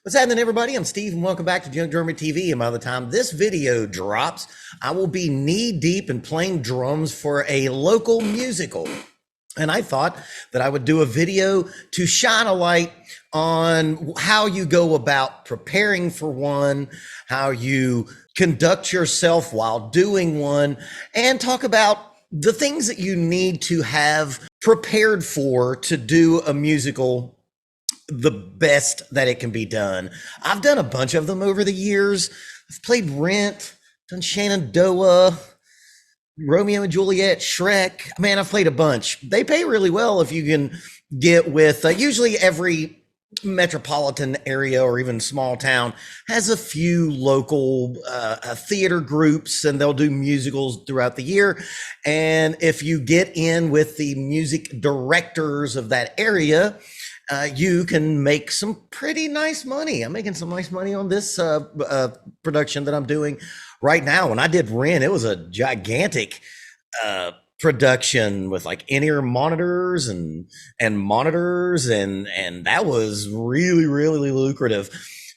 What's happening, everybody? I'm Steve, and welcome back to Junk Drummer TV. And by the time this video drops, I will be knee deep in playing drums for a local musical. And I thought that I would do a video to shine a light on how you go about preparing for one, how you conduct yourself while doing one, and talk about the things that you need to have prepared for to do a musical the best that it can be done. I've done a bunch of them over the years. I've played Rent, done Shenandoah, Romeo and Juliet, Shrek. Man, I've played a bunch. They pay really well if you can get with, usually every metropolitan area or even small town has a few local theater groups, and they'll do musicals throughout the year. And if you get in with the music directors of that area, you can make some pretty nice money. I'm making some nice money on this production that I'm doing right now. When I did Rent, it was a gigantic production with like in-ear monitors and monitors, and that was really lucrative.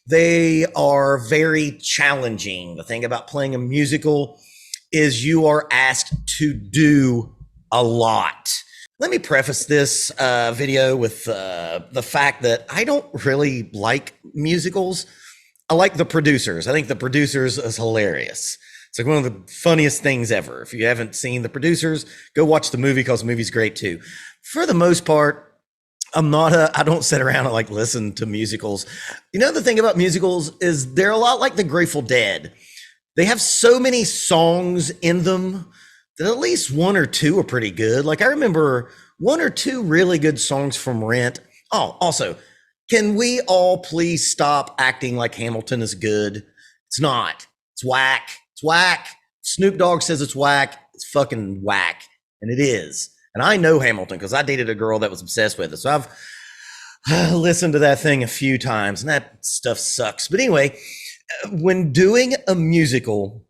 They are very challenging. The thing about playing a musical is you are asked to do a lot. Let me preface this video with the fact that I don't really like musicals. I like The Producers. I think The Producers is hilarious. It's like one of the funniest things ever. If you haven't seen The Producers, go watch the movie because the movie's great too. For the most part, I don't sit around and like listen to musicals. You know, the thing about musicals is they're a lot like the Grateful Dead. They have so many songs in them that at least one or two are pretty good. Like I remember one or two really good songs from Rent. Oh, also, can we all please stop acting like Hamilton is good? It's not. It's whack. It's whack. Snoop Dogg says it's whack. It's fucking whack. And it is. And I know Hamilton because I dated a girl that was obsessed with it. So I've listened to that thing a few times, and that stuff sucks. But anyway, when doing a musical,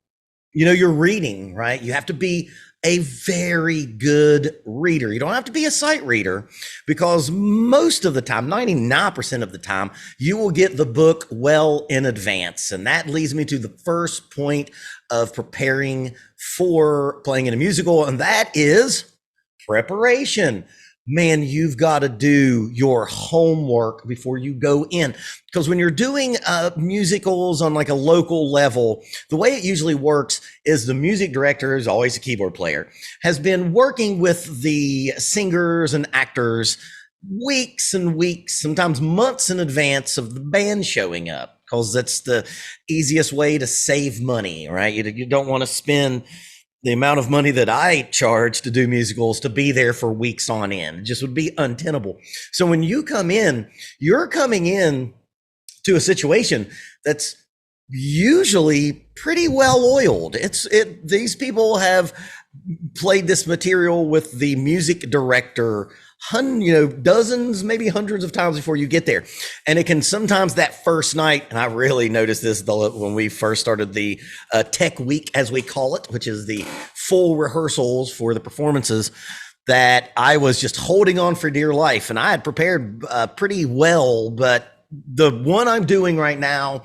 you know, you're reading, right? You have to be a very good reader. You don't have to be a sight reader, because most of the time, 99% of the time, you will get the book well in advance. And that leads me to the first point of preparing for playing in a musical, and that is preparation. Man, you've got to do your homework before you go in, because when you're doing musicals on like a local level, the way it usually works is the music director, is always a keyboard player, has been working with the singers and actors weeks and weeks, sometimes months in advance of the band showing up, because that's the easiest way to save money, right? You don't want to spend the amount of money that I charge to do musicals to be there for weeks on end. It just would be untenable. So when you come in, you're coming in to a situation that's usually pretty well oiled. These people have played this material with the music director dozens, maybe hundreds of times before you get there. And it can sometimes that first night, and I really noticed this when we first started the tech week, as we call it, which is the full rehearsals for the performances, that I was just holding on for dear life. And I had prepared pretty well, but the one I'm doing right now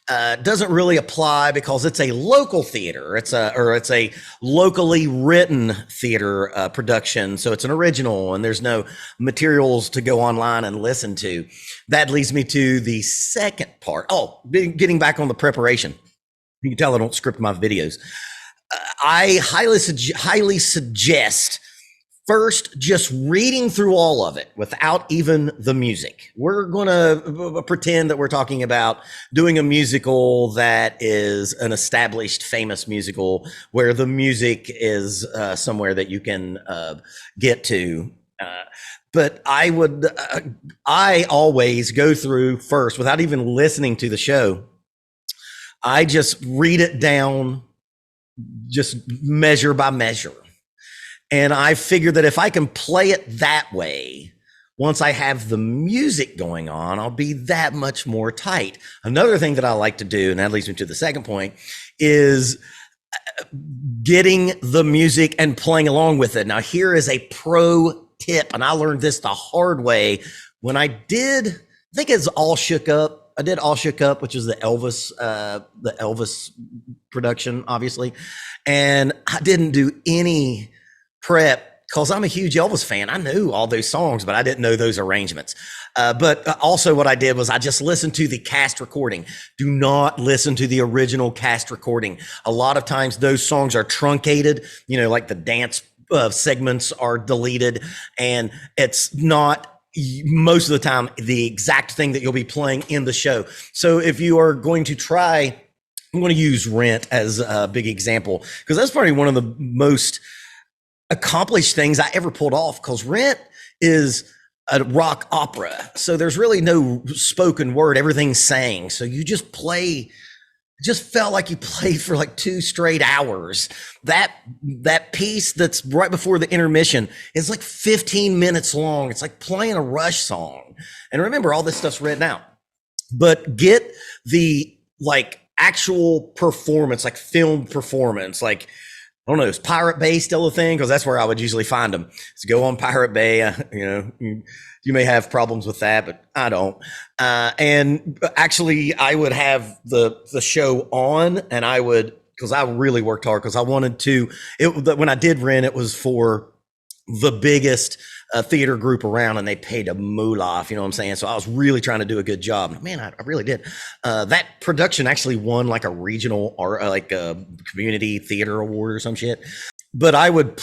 doesn't really apply because it's a local theater. It's a locally written theater production. So it's an original, and there's no materials to go online and listen to. That leads me to the second part. Oh, getting back on the preparation. You can tell I don't script my videos. I highly suggest first, just reading through all of it without even the music. We're going to pretend that we're talking about doing a musical that is an established, famous musical where the music is somewhere that you can get to. But I always go through first without even listening to the show. I just read it down, just measure by measure. And I figure that if I can play it that way, once I have the music going on, I'll be that much more tight. Another thing that I like to do, and that leads me to the second point, is getting the music and playing along with it. Now, here is a pro tip, and I learned this the hard way when I think it's All Shook Up. I did All Shook Up, which is the Elvis production, obviously, and I didn't do any prep because I'm a huge Elvis fan. I knew all those songs, but I didn't know those arrangements. But also what I did was I just listened to the cast recording. Do not listen to the original cast recording. A lot of times those songs are truncated, like the dance segments are deleted, and it's not most of the time the exact thing that you'll be playing in the show. So if you are going to try, I'm going to use Rent as a big example because that's probably one of the most accomplished things I ever pulled off, because Rent is a rock opera. So there's really no spoken word. Everything's sang. So you just play, just felt like you played for like 2 straight hours. That piece that's right before the intermission is like 15 minutes long. It's like playing a Rush song. And remember, all this stuff's written out. But get the like actual performance, like filmed performance, like, I don't know, is Pirate Bay still a thing? Because that's where I would usually find them. So go on Pirate Bay. You may have problems with that, but I don't. And actually, I would have the show on, and I would, because I really worked hard because I wanted to. When I did Rent, it was for the biggest theater group around, and they paid a moolah, you know what I'm saying? So I was really trying to do a good job. Man, I really did. That production actually won like a regional or like a community theater award or some shit. But I would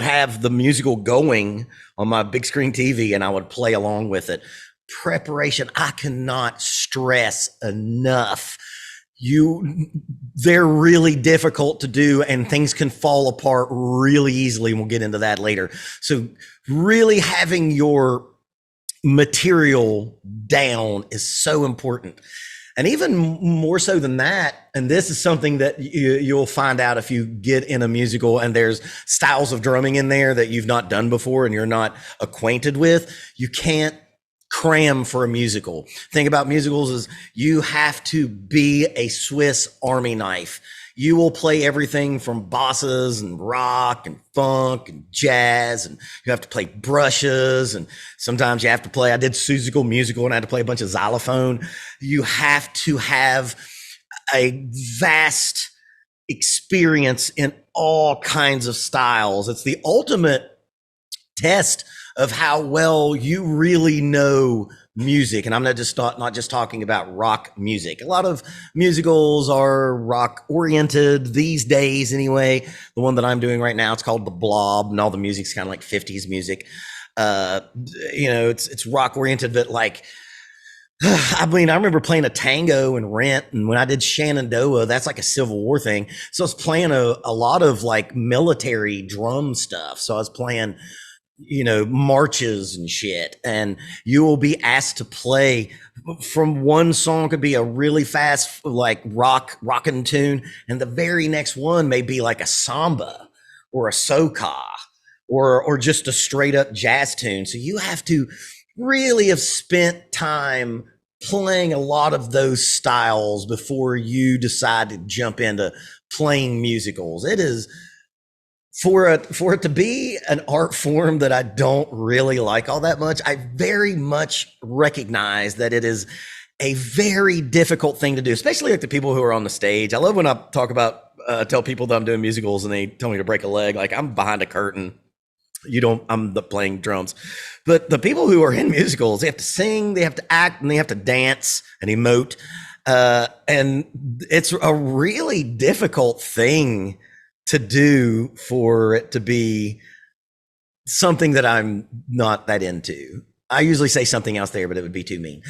have the musical going on my big screen TV, and I would play along with it. Preparation, I cannot stress enough. They're really difficult to do, and things can fall apart really easily. And we'll get into that later. So really having your material down is so important. And even more so than that, and this is something that you'll find out if you get in a musical and there's styles of drumming in there that you've not done before and you're not acquainted with, you can't cram for a musical. Thing about musicals is you have to be a Swiss Army knife. You will play everything from bosses and rock and funk and jazz, and you have to play brushes, and sometimes you have to play, I did Seussical musical and I had to play a bunch of xylophone. You have to have a vast experience in all kinds of styles. It's the ultimate test of how well you really know music. And I'm not just talking about rock music. A lot of musicals are rock oriented these days anyway. The one that I'm doing right now, it's called The Blob, and all the music's kind of like 50s music. It's rock oriented, but like, I mean, I remember playing a tango in Rent, and when I did Shenandoah, that's like a Civil War thing. So I was playing a lot of like military drum stuff. So I was playing marches and shit, and you will be asked to play from one song, could be a really fast like rockin' tune, and the very next one may be like a samba or a soca or just a straight up jazz tune. So you have to really have spent time playing a lot of those styles before you decide to jump into playing musicals. It is for it to be an art form that I don't really like all that much. I very much recognize that it is a very difficult thing to do, especially like the people who are on the stage. I love when I talk about, tell people that I'm doing musicals and they tell me to break a leg. Like, I'm behind a curtain. I'm playing drums. But the people who are in musicals, they have to sing, they have to act, and they have to dance and emote. And it's a really difficult thing to do for it to be something that I'm not that into. I usually say something else there, but it would be too mean.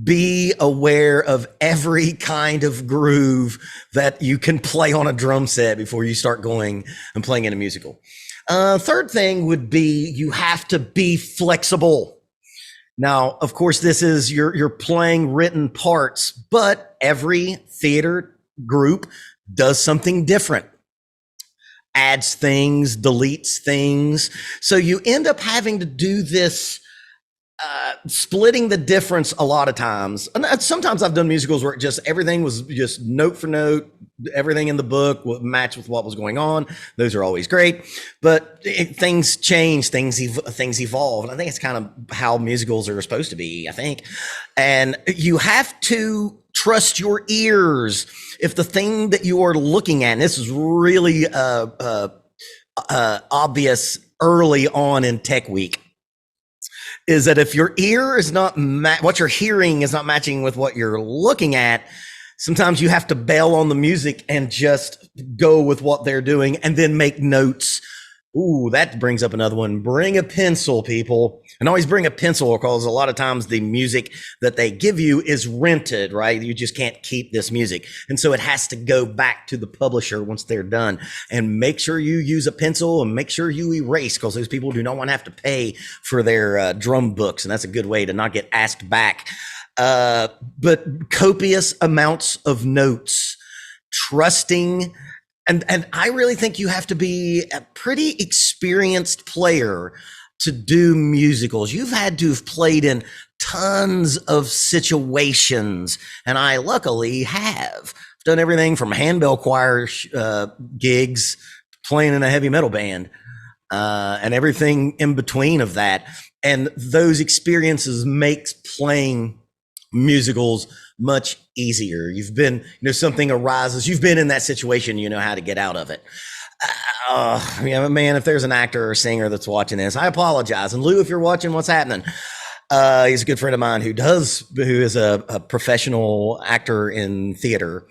Be aware of every kind of groove that you can play on a drum set before you start going and playing in a musical. Third thing would be you have to be flexible. Now, of course, this is you're playing written parts, but every theater group does something different, adds things, deletes things. So you end up having to do this splitting the difference a lot of times. And sometimes I've done musicals where just everything was just note for note, everything in the book would match with what was going on. Those are always great, but things change, things evolve, and I think it's kind of how musicals are supposed to be, I think. And you have to trust your ears. If the thing that you are looking at, and this is really obvious early on in Tech Week, is that if your ear is not what you're hearing is not matching with what you're looking at, sometimes you have to bail on the music and just go with what they're doing and then make notes. Ooh, that brings up another one. Bring a pencil, people. And always bring a pencil, because a lot of times the music that they give you is rented, right? You just can't keep this music. And so it has to go back to the publisher once they're done. And make sure you use a pencil and make sure you erase, because those people do not want to have to pay for their drum books. And that's a good way to not get asked back. But copious amounts of notes, trusting. And I really think you have to be a pretty experienced player to do musicals. You've had to have played in tons of situations, and I luckily have. I've done everything from handbell choir gigs, playing in a heavy metal band, and everything in between of that. And those experiences makes playing musicals much easier. You've been, something arises, you've been in that situation, you know how to get out of it. Man, if there's an actor or singer that's watching this, I apologize. And Lou, if you're watching, what's happening? He's a good friend of mine who is a professional actor in theater.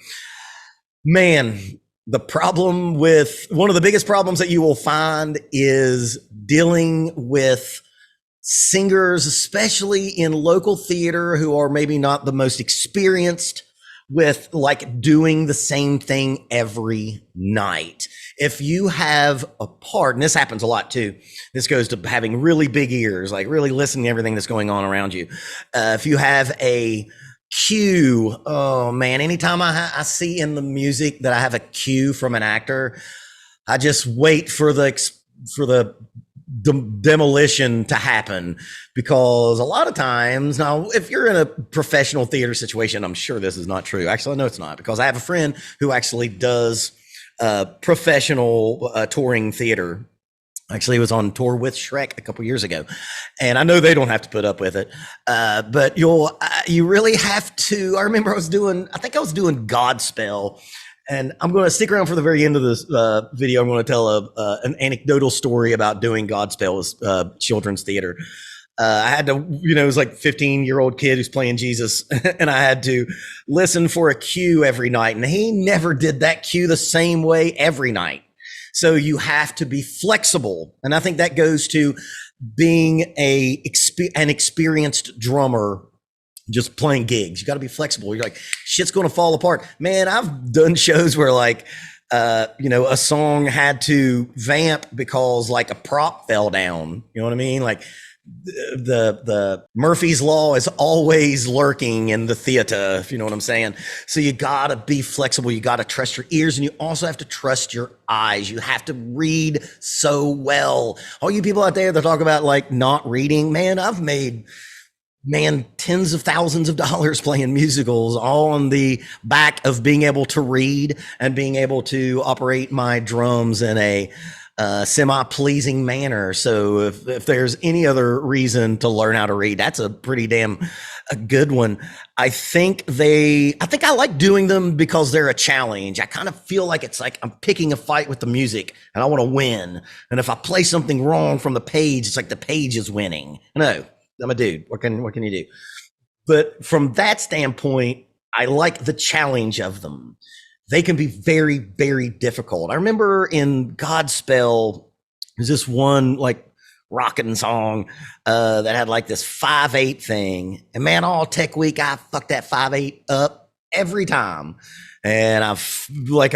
Man, one of the biggest problems that you will find is dealing with singers, especially in local theater, who are maybe not the most experienced with like doing the same thing every night. If you have a part, and this happens a lot too, this goes to having really big ears, like really listening to everything that's going on around you. If you have a cue, oh man, anytime I see in the music that I have a cue from an actor, I just wait for the demolition to happen, because a lot of times, now if you're in a professional theater situation, I'm sure this is not true. Actually, no, it's not, because I have a friend who actually does professional touring theater. Actually, was on tour with Shrek a couple years ago, and I know they don't have to put up with it, but you really have to. I remember I was doing Godspell. And I'm going to stick around for the very end of this video. I'm going to tell an anecdotal story about doing Godspell children's theater. I had to, it was like 15-year-old kid who's playing Jesus, and I had to listen for a cue every night. And he never did that cue the same way every night. So you have to be flexible. And I think that goes to being an experienced drummer, just playing gigs. You got to be flexible. You're like, shit's going to fall apart. Man, I've done shows where like, a song had to vamp because like a prop fell down. You know what I mean? Like the Murphy's Law is always lurking in the theater, if you know what I'm saying. So you got to be flexible. You got to trust your ears, and you also have to trust your eyes. You have to read so well. All you people out there that talk about like not reading, man, I've made tens of thousands of dollars playing musicals, all on the back of being able to read and being able to operate my drums in a semi-pleasing manner. So if there's any other reason to learn how to read, that's a pretty damn a good one. I think I like doing them because they're a challenge. I kind of feel like it's like I'm picking a fight with the music and I want to win. And if I play something wrong from the page, it's like the page is winning. No. I'm a dude. What can you do? But from that standpoint, I like the challenge of them. They can be very, very difficult. I remember in Godspell, there's this one like rockin' song that had like this 5/8 thing. And man, all Tech Week, I fucked that 5/8 up every time. And I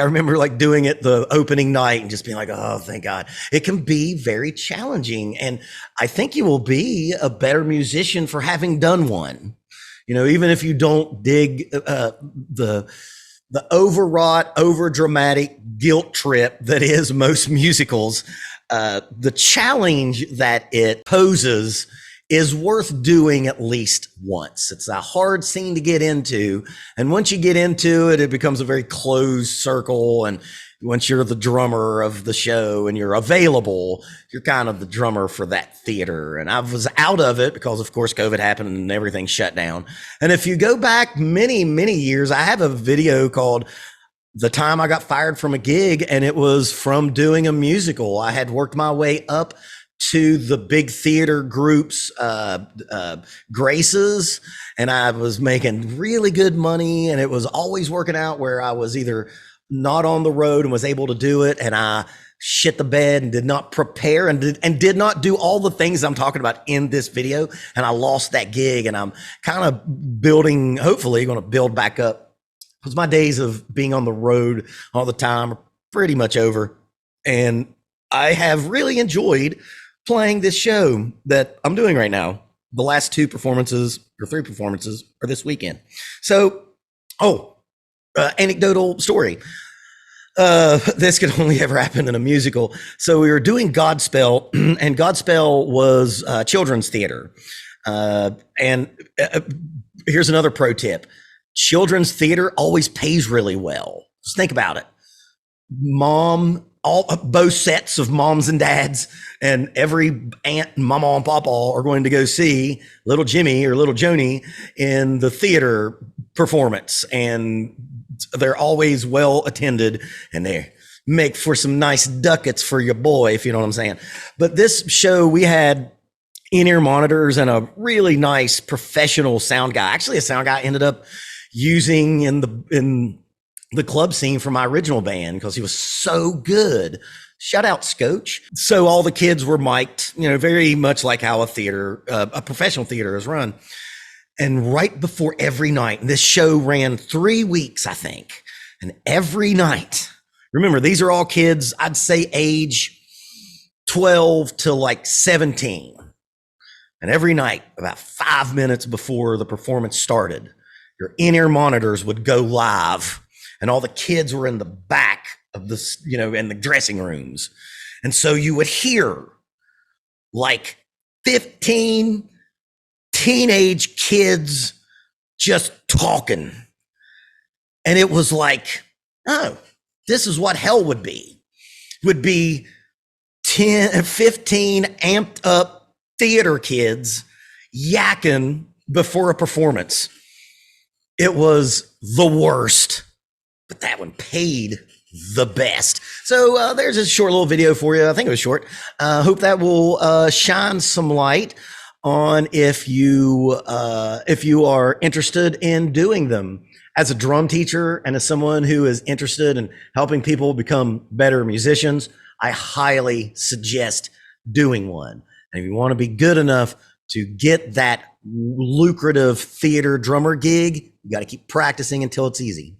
remember like doing it the opening night and just being like, oh, thank God. It can be very challenging. And I think you will be a better musician for having done one. Even if you don't dig the overwrought, overdramatic guilt trip that is most musicals, the challenge that it poses is worth doing at least once. It's a hard scene to get into. And once you get into it, it becomes a very closed circle. And once you're the drummer of the show and you're available, you're kind of the drummer for that theater. And I was out of it because, of course, COVID happened and everything shut down. And if you go back many, many years, I have a video called The Time I Got Fired from a Gig, and it was from doing a musical. I had worked my way up to the big theater groups, Graces, and I was making really good money, and it was always working out where I was either not on the road and was able to do it, and I shit the bed and did not prepare and did not do all the things I'm talking about in this video, and I lost that gig, and I'm kind of building, hopefully going to build back up, because my days of being on the road all the time are pretty much over, and I have really enjoyed playing this show that I'm doing right now. The last 3 performances are this weekend. So, anecdotal story. This could only ever happen in a musical. So we were doing Godspell, and Godspell was children's theater. And here's another pro tip. Children's theater always pays really well. Just think about it. Both sets of moms and dads and every aunt and mama and papa are going to go see little Jimmy or little Joni in the theater performance. And they're always well attended, and they make for some nice ducats for your boy, if you know what I'm saying. But this show, we had in-ear monitors and a really nice professional sound guy. Actually, a sound guy ended up using in the club scene for my original band because he was so good. Shout out Scotch. So all the kids were mic'd, very much like how a professional theater is run. And right before every night, and this show ran 3 weeks, I think. And every night, remember, these are all kids, I'd say age 12 to like 17. And every night, about 5 minutes before the performance started, your in-ear monitors would go live, and all the kids were in the back of this, in the dressing rooms. And so you would hear like 15 teenage kids just talking. And it was like, oh, this is what hell would be. Would be 10, 15 amped up theater kids yakking before a performance. It was the worst, but that one paid the best. So there's a short little video for you. I think it was short. Hope that will shine some light on if you are interested in doing them. As a drum teacher and as someone who is interested in helping people become better musicians, I highly suggest doing one. And if you want to be good enough to get that lucrative theater drummer gig, you got to keep practicing until it's easy.